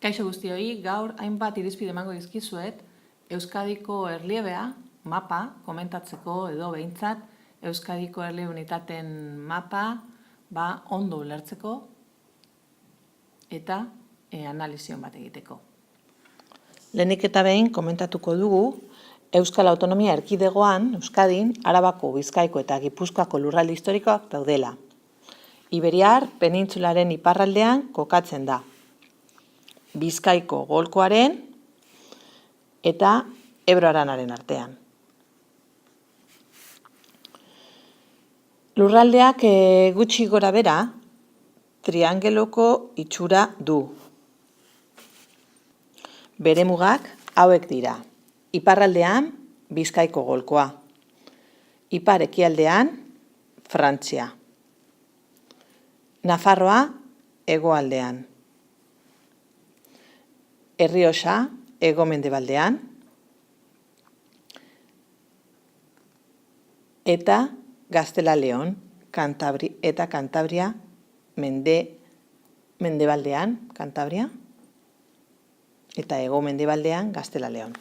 Kaixo guztioi, gaur hainbat irizpide emango dizkizuet Euskadiko erliebea, mapa, komentatzeko edo behintzat Euskadiko erliebe unitateen mapa ondo ulertzeko eta analizion bat egiteko. Lehenik eta behin komentatuko dugu Euskal Autonomia Erkidegoan, Euskadin, Arabako, Bizkaiko eta Gipuzkoako lurralde historikoak daudela. Iberiar penintsularen iparraldean kokatzen da. Bizkaiko golkoaren eta Ebro Aranaren artean. Lurraldeak gutxi gora bera triangeloko itxura du. Bere mugak hauek dira. Iparraldean Bizkaiko golkoa. Ipar ekialdean Frantzia. Nafarroa hegoaldean. Errioxa hego-mendebaldean eta Gaztela-Leon eta Kantabria mendebaldean Kantabria eta hego-mendebaldean Gaztela-Leon.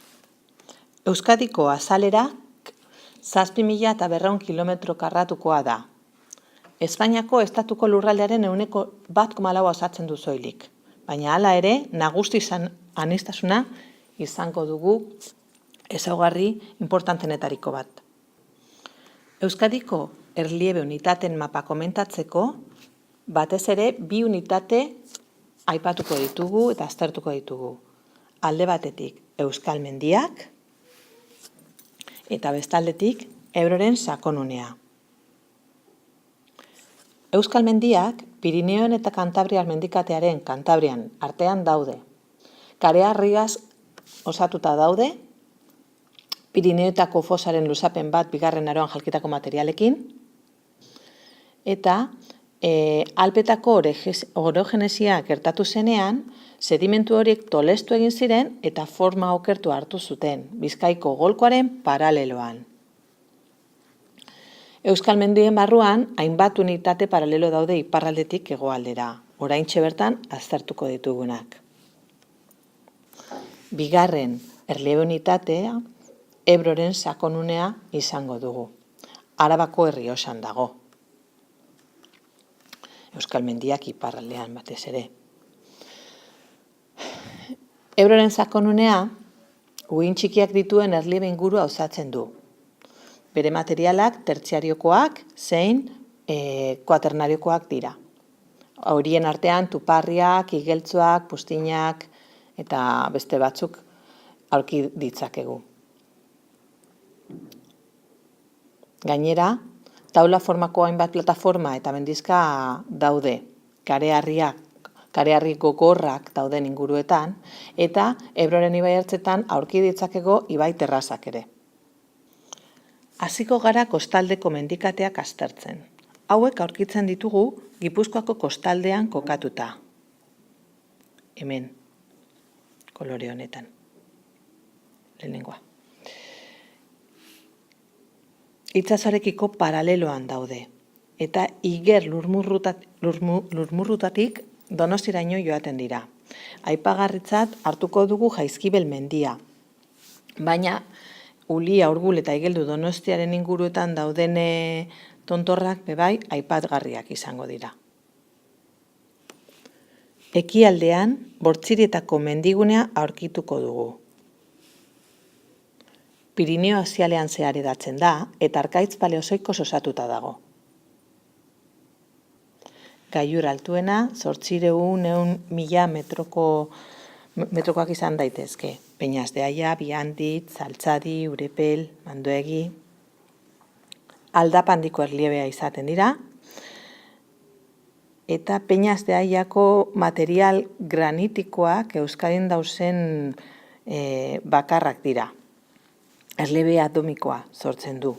Euskadiko azalera 7.200 kilometro karratukoa da. Espainiako estatuko lurraldearen 1,4 osatzen du soilik. Baina hala ere, nagusi aniztasuna izango dugu ezaugarri importantenetariko bat. Euskadiko erliebe unitateen mapa komentatzeko, batez ere, 2 unitate aipatuko ditugu eta aztertuko ditugu. Alde batetik Euskal mendiak eta bestaldetik Ebroren sakonunea. Euskal mendiak Pirineoen eta Kantabriar mendikatearen Kantabrian artean daude. Kareharriaz osatuta daude, Pirineoetako fosaren luzapen bat bigarren aroan jalkitako materialekin, eta Alpetako orogenesia gertatu zenean, sedimentu horiek tolestu egin ziren eta forma okertu hartu zuten, Bizkaiko golkoaren paraleloan. Euskal mendien barruan, hainbat unitate paralelo daude iparraldetik hegoaldera, oraintxe bertan aztertuko ditugunak. Bigarren erliebe unitatea, Ebroren sakonunea izango dugu. Arabako Errioxan dago. Euskal mendiak iparraldean batez ere. Ebroren sakonunea, uhin txikiak dituen erliebe ingurua osatzen du. Bere materialak tertziariokoak zein kuaternariokoak dira. Horien artean tuparriak, igeltzoak, pustinak eta beste batzuk aurki ditzakegu. Gainera, taula formako hainbat plataforma eta mendizka daude, kareharri gogorrak dauden inguruetan, eta Ebroren ibaiertzetan aurki ditzakegu ibai terrazak ere. Hasiko gara kostaldeko mendikateak aztertzen. Hauek aurkitzen ditugu Gipuzkoako kostaldean kokatuta. Hemen, kolore honetan. Lehenengoa. Itsasoarekiko paraleloan daude. Eta Iger lurmurrutatik Donostiraino joaten dira. Aipagarritzat hartuko dugu Jaizkibel mendia. Baina Ulia, Urgul eta Igeldu Donostiaren inguruetan dauden tontorrak bebai aipatgarriak izango dira. Ekialdean Bortzirietako mendigunea aurkituko dugu. Pirineo azialean zehar edatzen da eta harkaitz paleozoikoz osatuta dago. Gailur altuena 800.000 metrokoak izan daitezke. Peñas de Aia, Biandit, Zaltzadi, Urepel, Mandoegi. Aldapandiko erliebea izaten dira. Eta Peñas de Aiako material granitikoak Euskadin dauzen bakarrak dira. Erliebe atomikoa sortzen du.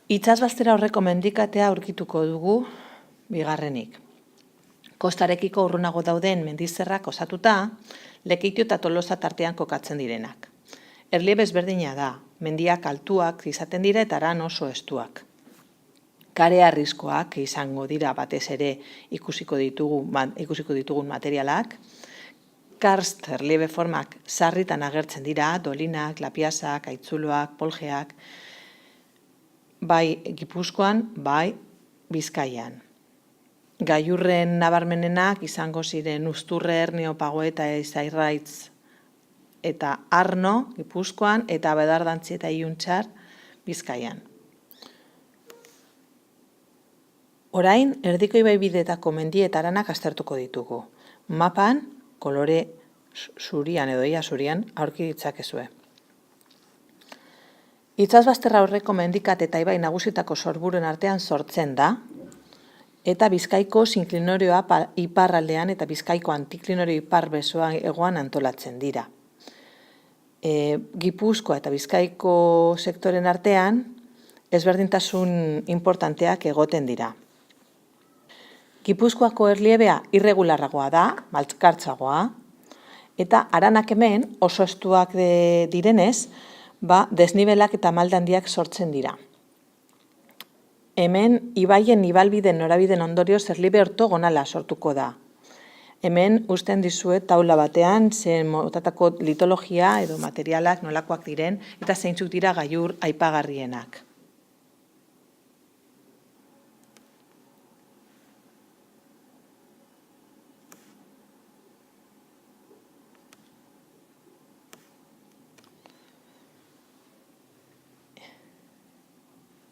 Itsasbaztera horreko mendikatea aurkituko dugu bigarrenik. Kostarekiko urrunago dauden mendizerrak osatuta, Lekeitu eta Tolosa tartean kokatzen direnak. Erliebe ezberdina da, mendiak altuak izaten dira eta haran oso estuak. Kare arriskoak izango dira batez ere ikusiko ditugun materialak. Karst erliebe formak sarritan agertzen dira, dolinak, lapiasak, aitzuloak, polgeak, bai Gipuzkoan, bai Bizkaian. Gailurren nabarmenenak izango ziren Uzturre, Hernio, Pagoeta, Zairraitz eta Arno Gipuzkoan eta Bedarrantzi eta Iuntxar Bizkaian. Orain, erdiko ibaibideetako mendi eta haranak aztertuko ditugu. Mapan, kolore zurian edo ia zurian aurki ditzakezue. Itsasbazterra aurreko mendikat eta ibai nagusitako sorburen artean sortzen da, eta Bizkaiko sinklinorioa iparraldean eta Bizkaiko antiklinorio ipar besoan hegoan antolatzen dira. Gipuzkoa eta Bizkaiko sektoren artean ezberdintasun importanteak egoten dira. Gipuzkoako erliebea irregularragoa da, maltzkartzagoa, eta haranak hemen oso estuak direnez, desnibelak eta malde handiak sortzen dira. Hemen ibaien ibalbiden norabiden ondorioz erliebe ortogonala sortuko da. Hemen usten dizuet taula batean zen motatako litologia edo materialak nolakoak diren eta zeintzuk dira gailur aipagarrienak.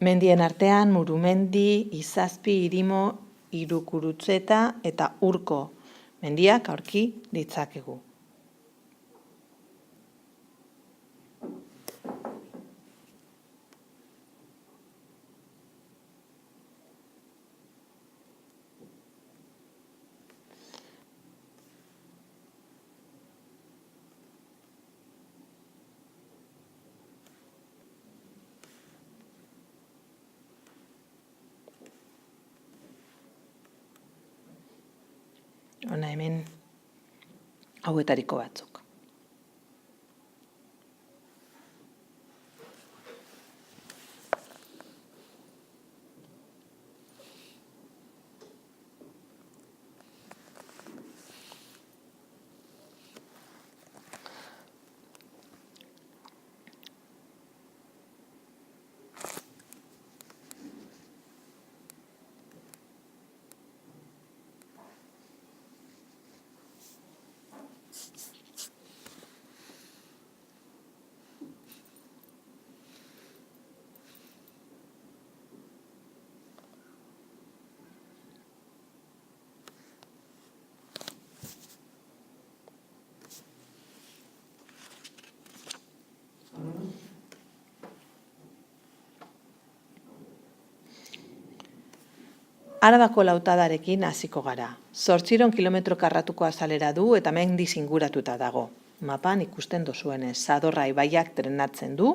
Mendien artean Murumendi, Izazpi, Irimo, Irukurutzeta eta Urko mendiak aurki ditzakegu. Hona hemen hauetariko batzuk. Arabako lautadarekin hasiko gara. 800 kilometro karratuko azalera du eta mendiz inguratuta dago. Mapan ikusten dozuenez, Zadorra ibaiak drenatzen du,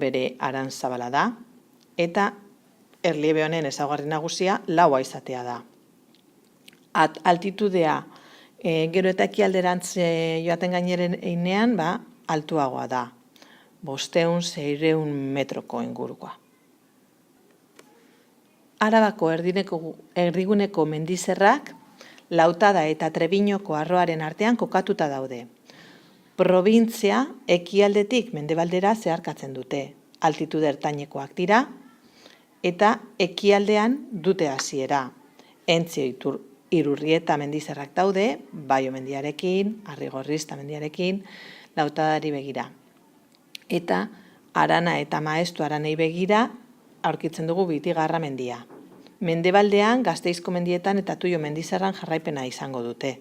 bere arantzabala da, eta erliebe honen ezaugarri nagusia laua izatea da. Altitudea gero eta ekialderantz joaten gaineren einean, altuagoa da. 500-600 metroko ingurukoa. Arabako erdiguneko mendizerrak Lautada eta Trebiñoko arroaren artean kokatuta daude. Probintzia ekialdetik mendebaldera zeharkatzen dute. Altitude ertainekoak dira eta ekialdean dute hasiera. Entzio Irurrieta mendizerrak daude, Baio mendiarekin, Arrigorrizta mendiarekin, Lautadari begira. Eta Arana eta Maestu Aranei begira aurkitzen dugu Bitigarra mendia. Mendebaldean Gasteizko mendietan eta Tuio mendizerran jarraipena izango dute.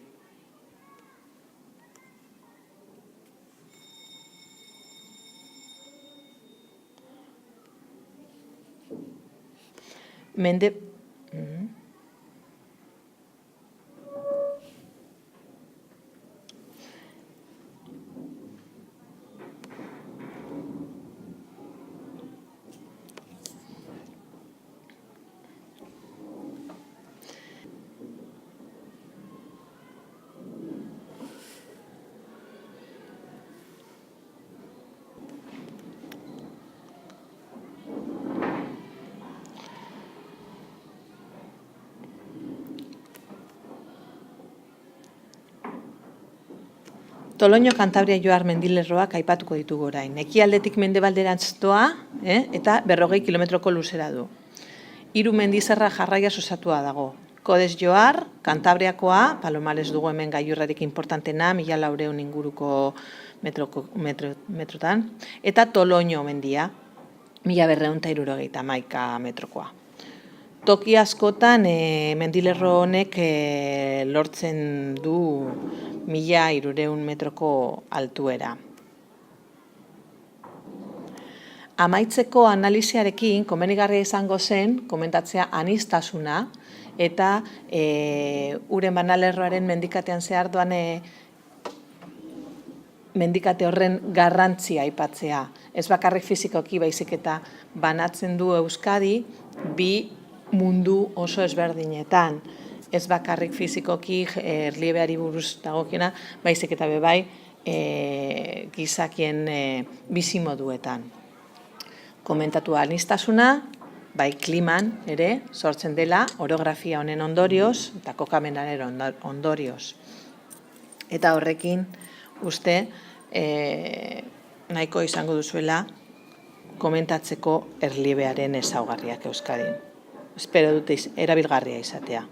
Toloño Kantabria Johar mendilerroak aipatuko ditugu orain. Ekialdetik mendebalderantz doa, eta 40 kilometroko luzera du. 3 mendizarra jarraia osatua dago. Kodes Johar, Kantabriakoa, Palomares dugu hemen gailurrarik importantena, 1400 inguruko metrotan, eta Toloño mendia, 1271 metrokoa. Toki askotan mendilerro honek lortzen du 1300 metroko altuera. Amaitzeko analiziarekin komenigarria izango zen komentatzea aniztasuna eta uren banalerroaren mendikatean zehar doan mendikate horren garrantzia aipatzea. Ez bakarrik fizikoki baizik eta banatzen du Euskadi bi mundu oso ezberdinetan. Ez bakarrik fizikoki erliebeari buruz dagokiena, baizik eta bebai gizakien bizimoduetan. Komentatu aniztasuna, bai kliman ere sortzen dela orografia honen ondorioz eta kokamenaren ondorioz. Eta horrekin uste nahiko izango duzuela komentatzeko erliebearen ezaugarriak Euskadin. Espero dute erabilgarria izatea.